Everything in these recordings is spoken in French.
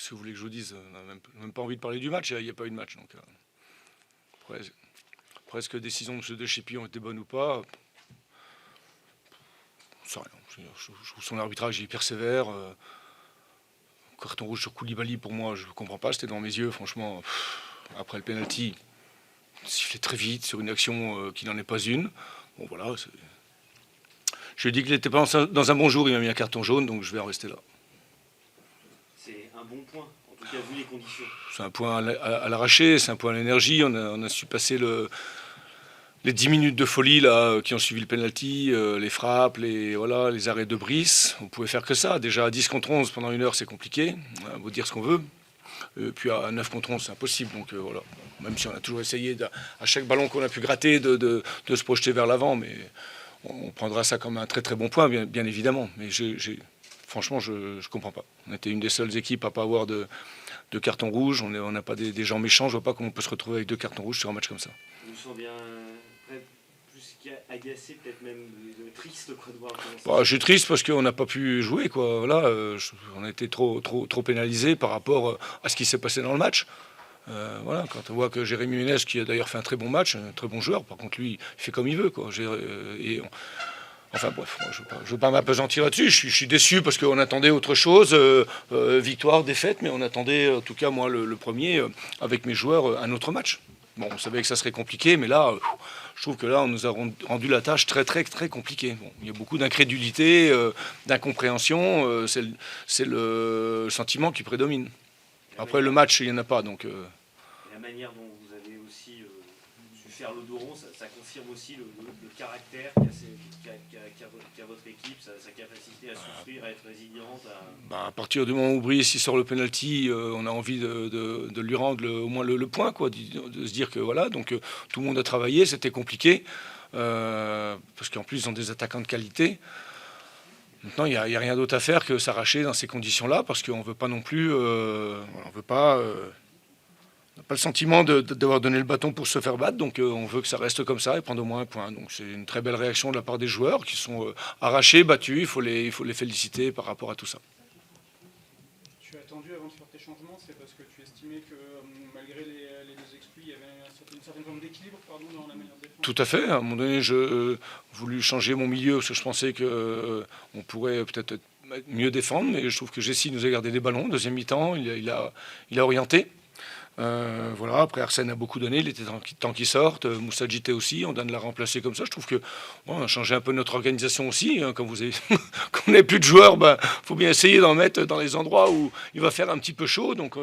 Qu'est-ce que vous voulez que je vous dise? On n'a même pas envie de parler du match, il n'y a pas eu de match. Donc, après, est-ce que les décisions de Chépy ont été bonnes ou pas? Je sais rien. Je trouve son arbitrage hyper sévère. Carton rouge sur Koulibaly, pour moi, je ne comprends pas. C'était dans mes yeux, franchement. Après le penalty, sifflé très vite sur une action qui n'en est pas une. Bon, voilà. Je lui ai dit qu'il n'était pas dans un bon jour. Il m'a mis un carton jaune, donc je vais en rester là. C'est un bon point, en tout cas vu les conditions. C'est un point à l'arraché, c'est un point à l'énergie. On a su passer les 10 minutes de folie là, qui ont suivi le penalty, les frappes, les arrêts de Brice. On pouvait faire que ça. Déjà à 10 contre 11 pendant une heure, c'est compliqué. On va dire ce qu'on veut. Puis à 9 contre 11, c'est impossible. Donc voilà. Même si on a toujours essayé, à chaque ballon qu'on a pu gratter, de se projeter vers l'avant. Mais on prendra ça comme un très très bon point, bien évidemment. Mais franchement, je ne comprends pas. On était une des seules équipes à ne pas avoir de carton rouge. On n'a pas des gens méchants. Je ne vois pas comment on peut se retrouver avec 2 cartons rouges sur un match comme ça. Je me sens bien plus qu'agacé, peut-être même triste quoi, de voir je suis triste parce qu'on n'a pas pu jouer. Quoi. Voilà, on a été trop pénalisés par rapport à ce qui s'est passé dans le match. Voilà, quand on voit que Jérémy Ménez, qui a d'ailleurs fait un très bon match, un très bon joueur, par contre lui, il fait comme il veut. Quoi. Enfin bref, moi, je ne veux pas m'apesantir là-dessus. Je suis déçu parce qu'on attendait autre chose, victoire, défaite, mais on attendait, en tout cas moi le premier, avec mes joueurs, un autre match. Bon, on savait que ça serait compliqué, mais là, je trouve que là, on nous a rendu la tâche très très très compliquée. Bon, il y a beaucoup d'incrédulité, d'incompréhension, c'est le sentiment qui prédomine. Après le match, il n'y en a pas, donc... La manière dont vous avez aussi su faire le dos rond, ça confirme aussi le caractère qu'a votre équipe, sa capacité à souffrir, à être résiliente. À partir du moment où Brice il sort le penalty, on a envie de lui rendre au moins le point, quoi, de se dire que voilà, donc tout le monde a travaillé, c'était compliqué, parce qu'en plus ils ont des attaquants de qualité. Maintenant, il n'y a rien d'autre à faire que s'arracher dans ces conditions-là, parce qu'on ne veut pas non plus, on veut pas... On n'a pas le sentiment d'avoir donné le bâton pour se faire battre, donc on veut que ça reste comme ça et prendre au moins un point. Donc c'est une très belle réaction de la part des joueurs qui sont arrachés, battus. Il faut les féliciter par rapport à tout ça. Tu as attendu avant de faire tes changements, c'est parce que tu estimais que malgré les deux exclus, il y avait une certaine forme d'équilibre dans la manière de défendre. Tout à fait. À un moment donné, j'ai voulu changer mon milieu parce que je pensais qu'on pourrait peut-être mieux défendre, mais je trouve que Jessie nous a gardé des ballons. Deuxième mi-temps, il a orienté. Voilà, après Arsène a beaucoup donné, il était temps qu'il sorte, Moussa Djité aussi, on donne la remplacer comme ça. Je trouve que on a changé un peu notre organisation aussi. Hein, quand on n'a plus de joueurs, faut bien essayer d'en mettre dans les endroits où il va faire un petit peu chaud. Donc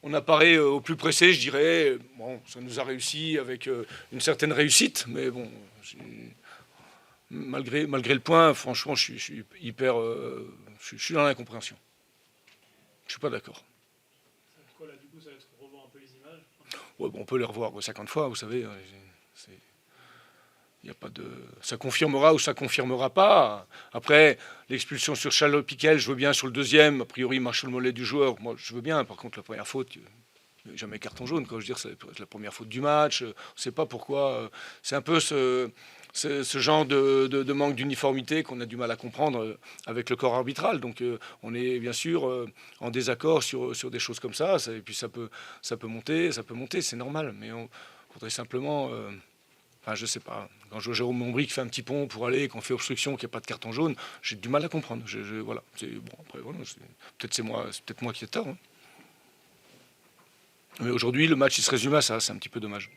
on apparaît au plus pressé, je dirais. Bon, ça nous a réussi avec une certaine réussite, mais bon, malgré le point, franchement, je suis hyper, je suis dans l'incompréhension. Je suis pas d'accord. Ouais, on peut les revoir 50 fois, vous savez. Y a pas de... Ça confirmera ou ça confirmera pas. Après, l'expulsion sur Charles Piquel, je veux bien sur le deuxième. A priori, il marche sur le mollet du joueur. Moi, je veux bien. Par contre, la première faute, jamais carton jaune. Quand je veux dire, c'est la première faute du match. On ne sait pas pourquoi. C'est un peu ce genre de manque d'uniformité qu'on a du mal à comprendre avec le corps arbitral. Donc on est bien sûr en désaccord sur des choses comme ça. Et puis ça peut monter, c'est normal. Mais on faudrait simplement... Enfin, je sais pas. Quand je vois Jérôme Montbry qui fait un petit pont pour aller, qu'on fait obstruction, qu'il n'y a pas de carton jaune, j'ai du mal à comprendre. Voilà. Bon, après, voilà, peut-être moi qui ai tort. Hein. Mais aujourd'hui, le match il se résume à ça. C'est un petit peu dommage.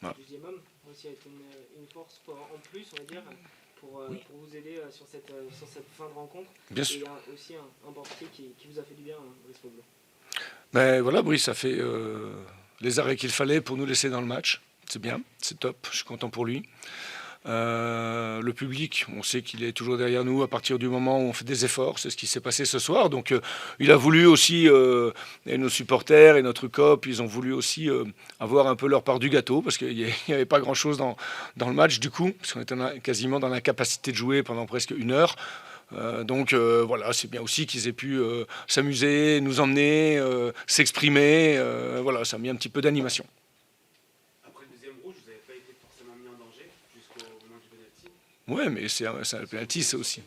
Voilà. Le deuxième homme aussi a été une force en plus, on va dire, pour vous aider sur cette fin de rencontre. Bien sûr. Et il y a aussi un portier qui vous a fait du bien, Brice Foglo. Ben voilà, Brice a fait les arrêts qu'il fallait pour nous laisser dans le match. C'est bien, c'est top, je suis content pour lui. Le public, on sait qu'il est toujours derrière nous à partir du moment où on fait des efforts. C'est ce qui s'est passé ce soir. Donc il a voulu aussi, et nos supporters et notre COP, ils ont voulu aussi avoir un peu leur part du gâteau parce qu'il n'y avait pas grand-chose dans le match du coup, parce qu'on était quasiment dans l'incapacité de jouer pendant presque une heure. Donc voilà, c'est bien aussi qu'ils aient pu s'amuser, nous emmener, s'exprimer. Voilà, ça a mis un petit peu d'animation. Ouais, mais c'est un penalty, c'est aussi.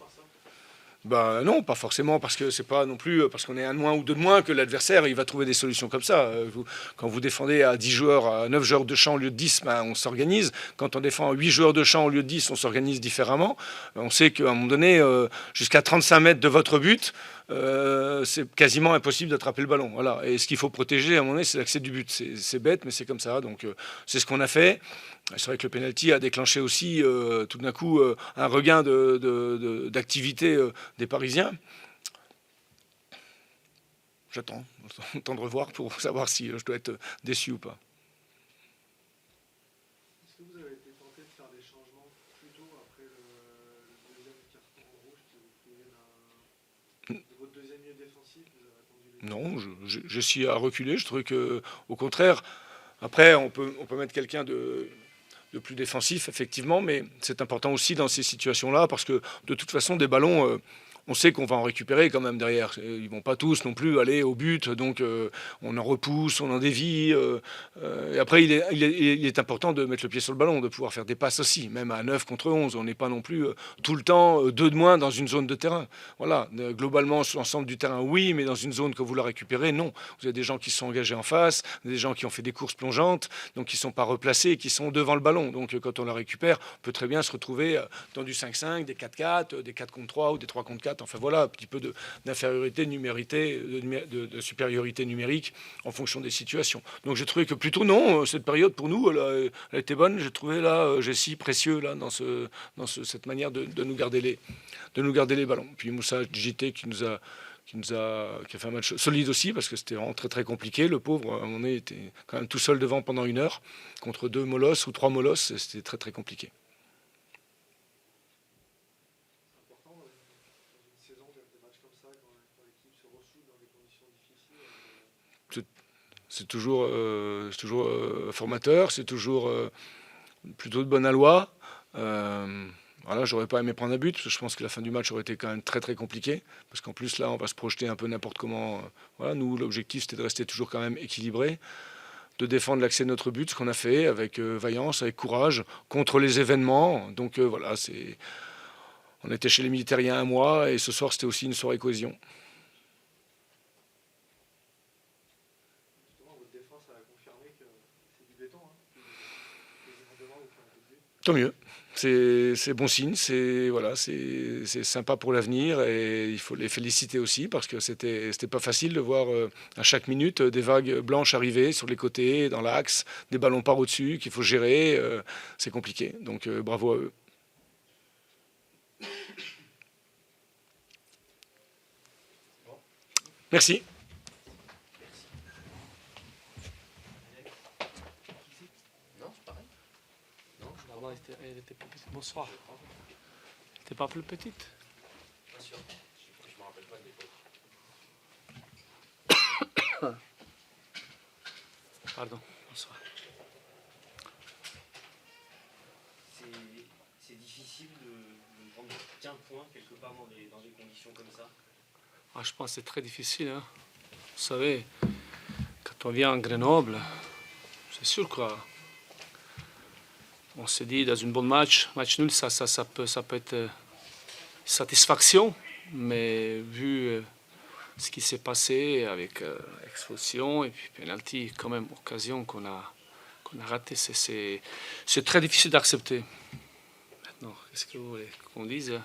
Bah non, pas forcément, parce que c'est pas non plus parce qu'on est un de moins ou deux de moins que l'adversaire il va trouver des solutions comme ça. Quand vous défendez à 10 joueurs, à 9 joueurs de champ au lieu de 10, ben, on s'organise. Quand on défend à 8 joueurs de champ au lieu de 10, on s'organise différemment. On sait qu'à un moment donné, jusqu'à 35 mètres de votre but, c'est quasiment impossible d'attraper le ballon. Voilà. Et ce qu'il faut protéger à un moment donné, c'est l'accès du but. C'est bête, mais c'est comme ça. Donc c'est ce qu'on a fait. C'est vrai que le penalty a déclenché aussi tout d'un coup un regain d'activité des Parisiens. J'attends de revoir pour savoir si je dois être déçu ou pas. Est-ce que vous avez été tenté de faire des changements plus tôt après le deuxième carton rouge qui vous privé de votre deuxième milieu défensif? Vous avez attendu les... Non, j'ai essayé à reculer. Je trouvais que, au contraire, après, on peut mettre quelqu'un de plus défensif, effectivement, mais c'est important aussi dans ces situations-là, parce que de toute façon, des ballons, on sait qu'on va en récupérer quand même derrière. Ils vont pas tous non plus aller au but, donc on en repousse, on en dévie. Et après, il est important de mettre le pied sur le ballon, de pouvoir faire des passes aussi, même à 9 contre 11. On n'est pas non plus tout le temps 2 de moins dans une zone de terrain. Voilà, globalement, sur l'ensemble du terrain, oui, mais dans une zone que vous la récupérez, non. Vous avez des gens qui sont engagés en face, des gens qui ont fait des courses plongeantes, donc qui ne sont pas replacés, qui sont devant le ballon. Donc quand on la récupère, on peut très bien se retrouver dans du 5-5, des 4-4, des 4 contre 3 ou des 3 contre 4. Enfin voilà, un petit peu d'infériorité numérique, de supériorité numérique en fonction des situations. Donc j'ai trouvé que plutôt non, cette période pour nous, elle a été bonne. J'ai trouvé là, Jessie précieux là dans cette manière de nous garder les ballons. Puis Moussa JT qui a fait un match solide aussi, parce que c'était vraiment très très compliqué. Le pauvre, à un moment donné, était quand même tout seul devant pendant 1 heure contre 2 molosses ou 3 molosses. C'était très très compliqué. C'est toujours formateur, c'est toujours plutôt de bonne aloi. Voilà, j'aurais pas aimé prendre un but, parce que je pense que la fin du match aurait été quand même très très compliquée, parce qu'en plus là, on va se projeter un peu n'importe comment. Voilà, nous, l'objectif c'était de rester toujours quand même équilibré, de défendre l'accès de notre but, ce qu'on a fait avec vaillance, avec courage, contre les événements. Donc voilà, on était chez les militaires il y a 1 mois, et ce soir c'était aussi une soirée cohésion. Tant mieux, c'est bon signe, c'est sympa pour l'avenir, et il faut les féliciter aussi, parce que c'était pas facile de voir à chaque minute des vagues blanches arriver sur les côtés, dans l'axe, des ballons par au-dessus qu'il faut gérer, c'est compliqué, donc bravo à eux. Merci. Elle était plus petite. Bonsoir. T'es pas plus petite? Bien sûr. Je me rappelle pas de l'époque. Pardon. Bonsoir. C'est difficile de prendre qu'un point quelque part dans des conditions comme ça. Je pense que c'est très difficile. Hein. Vous savez, quand on vient à Grenoble, c'est sûr quoi. On se dit dans une bonne match nul, ça peut être satisfaction, mais vu ce qui s'est passé avec expulsion et puis penalty, quand même occasion qu'on a raté, c'est très difficile d'accepter. Maintenant, qu'est-ce que vous voulez qu'on dise?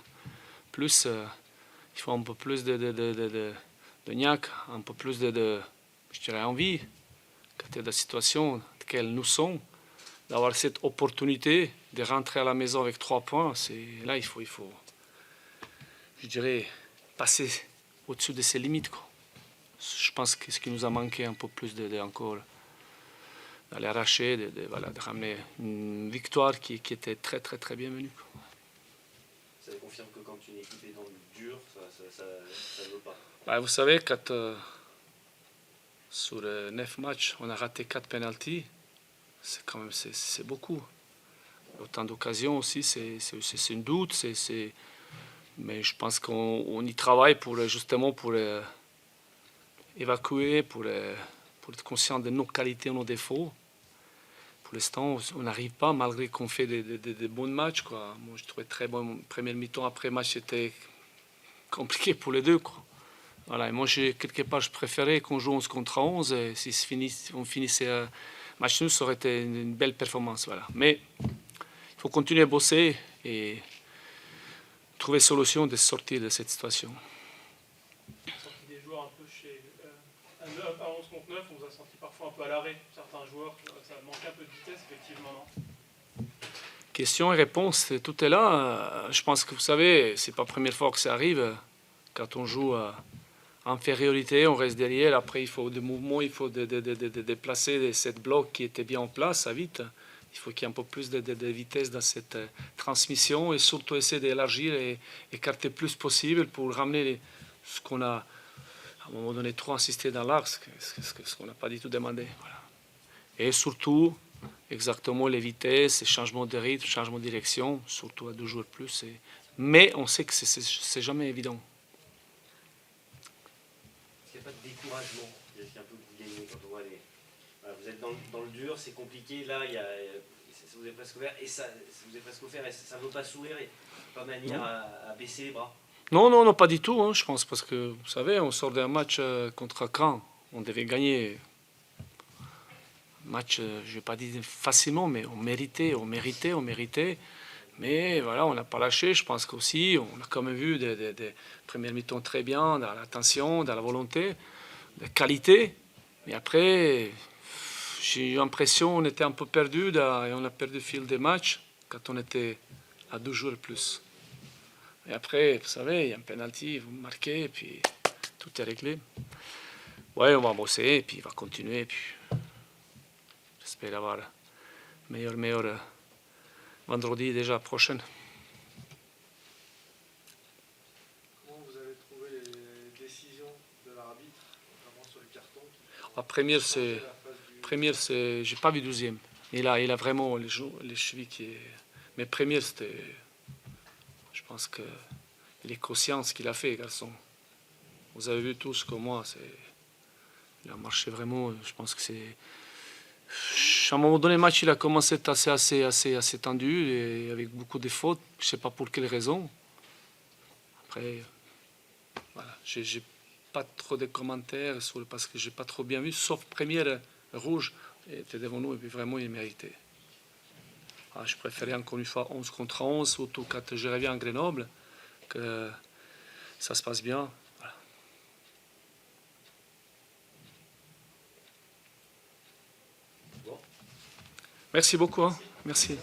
Plus, il faut un peu plus de gnac, un peu plus je dirais, envie, quand il y a la situation dans laquelle nous sommes. D'avoir cette opportunité de rentrer à la maison avec 3 points, là il faut, je dirais, passer au-dessus de ses limites, quoi. Je pense que ce qui nous a manqué un peu plus encore d'aller arracher, de ramener une victoire qui était très très très bienvenue, quoi. Ça confirme que quand une équipe est dans le dur, ça ne veut pas. Vous savez, quand sur 9 matchs, on a raté 4 penalties. C'est quand même c'est beaucoup. Autant d'occasions aussi, c'est une doute. Mais je pense qu'on y travaille justement pour évacuer, pour être conscient de nos qualités et nos défauts. Pour l'instant, on n'arrive pas, malgré qu'on fait des bons matchs, quoi. Moi, je trouvais très bon. Première mi-temps, après match, c'était compliqué pour les deux, quoi. Voilà, et moi, quelque part, je préférais qu'on joue 11 contre 11. Et si on finissait match nul, ça aurait été une belle performance. Voilà. Mais il faut continuer à bosser et trouver solution de sortir de cette situation. Sorti des joueurs un peu chez. À 11 contre 9, on vous a senti parfois un peu à l'arrêt. Certains joueurs, ça manque un peu de vitesse, effectivement, non? Questions et réponses, tout est là. Je pense que vous savez, c'est pas la première fois que ça arrive. Quand on joue en infériorité, on reste derrière. Après, il faut des mouvements, il faut déplacer cette bloc qui était bien en place, ça vite. Il faut qu'il y ait un peu plus de vitesse dans cette transmission et surtout essayer d'élargir et écarter le plus possible pour ramener ce qu'on a, à un moment donné, trop insisté dans l'axe, ce qu'on n'a pas du tout demandé. Voilà. Et surtout, exactement les vitesses, les changements de rythme, changements de direction, surtout à 2 joueurs plus. Mais on sait que c'est jamais évident. Est-ce qu'il n'y a pas de découragement? Est-ce qu'il y a un peu que vous gagnez quand on voit les... Voilà, vous êtes dans le dur, c'est compliqué, là, ça vous est presque offert, et ça ne veut pas sourire, et pas manière à baisser les bras. Non, pas du tout, hein, je pense, parce que, vous savez, on sort d'un match contre Caen, on devait gagner. Match, je ne vais pas dire facilement, mais on méritait. Mais voilà, on n'a pas lâché. Je pense qu'aussi, on a quand même vu des premières mi-temps très bien, dans l'attention, dans la volonté, la qualité. Mais après, j'ai eu l'impression qu'on était un peu perdu et on a perdu le fil des matchs quand on était à 2 jours plus. Et après, vous savez, il y a un penalty, vous marquez, et puis tout est réglé. Ouais, on va bosser, et puis on va continuer. Et puis, j'espère avoir meilleur vendredi déjà prochain. Comment vous avez trouvé les décisions de l'arbitre, notamment sur le carton? La première, c'est, j'ai pas vu deuxième. Il a vraiment les chevilles qui. Mais première, c'était, je pense que il est conscient de ce qu'il a fait, garçon. Vous avez vu tous comme moi, il a marché vraiment. Je pense que c'est. À un moment donné, le match il a commencé à être assez tendu et avec beaucoup de fautes. Je ne sais pas pour quelle raison. Après, voilà, j'ai pas trop de commentaires parce que j'ai pas trop bien vu, sauf première rouge, il était devant nous et puis vraiment il méritait. Je préférais encore une fois 11 contre 11, surtout quand je reviens à Grenoble, que ça se passe bien. Voilà. Bon. Merci beaucoup. Hein. Merci.